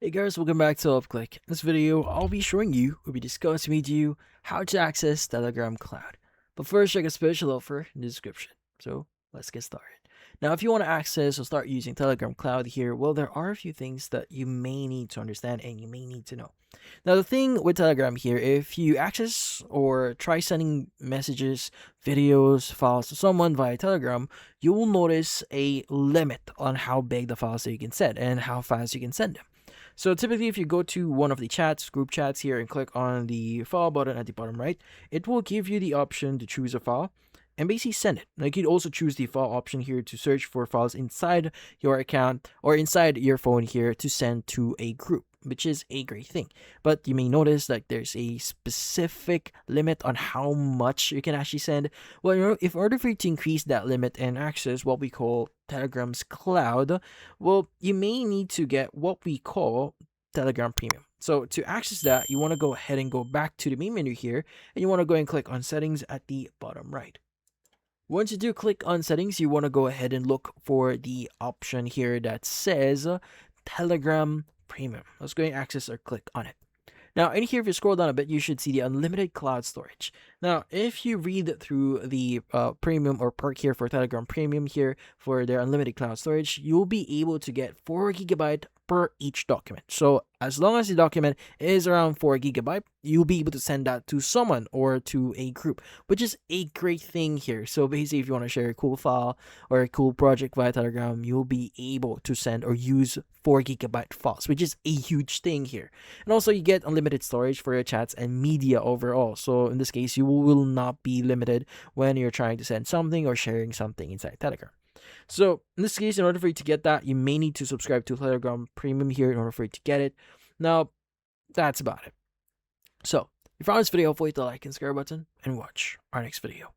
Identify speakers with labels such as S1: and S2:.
S1: Hey guys, welcome back to UpClick. In this video, I'll be showing you, or be discussing with you, how to access Telegram Cloud. But first, check a special offer in the description. So, let's get started. Now, if you want to access or start using Telegram Cloud here, well, there are a few things that you may need to understand and you may need to know. Now, the thing with Telegram here, if you access or try sending messages, videos, files to someone via Telegram, you will notice a limit on how big the files that you can send and how fast you can send them. So typically, if you go to one of the group chats here, and click on the file button at the bottom right, it will give you the option to choose a file and basically send it. Now, you can also choose the file option here to search for files inside your account or inside your phone here to send to a group, which is a great thing. But you may notice that there's a specific limit on how much you can actually send. Well, if in order for you to increase that limit and access what we call Telegram's cloud, well, you may need to get what we call Telegram Premium. So to access that, you want to go ahead and go back to the main menu here, and you want to go and click on settings at the bottom right. Once you do click on settings, you want to go ahead and look for the option here that says Telegram Premium. Let's go and access or click on it. Now, in here, if you scroll down a bit, you should see the unlimited cloud storage. Now, if you read through the premium or perk here for Telegram Premium here for their unlimited cloud storage, you'll be able to get 4 gigabyte per each document. So as long as the document is around 4 gigabyte, you'll be able to send that to someone or to a group, which is a great thing here. So basically, if you want to share a cool file or a cool project via Telegram, you'll be able to send or use 4 gigabyte files, which is a huge thing here. And also, you get unlimited storage for your chats and media overall. So in this case, you will not be limited when you're trying to send something or sharing something inside Telegram. So in this case, in order for you to get that, you may need to subscribe to Telegram Premium here in order for you to get it. Now, that's about it. So, if you found this video helpful, hit the like and subscribe button and watch our next video.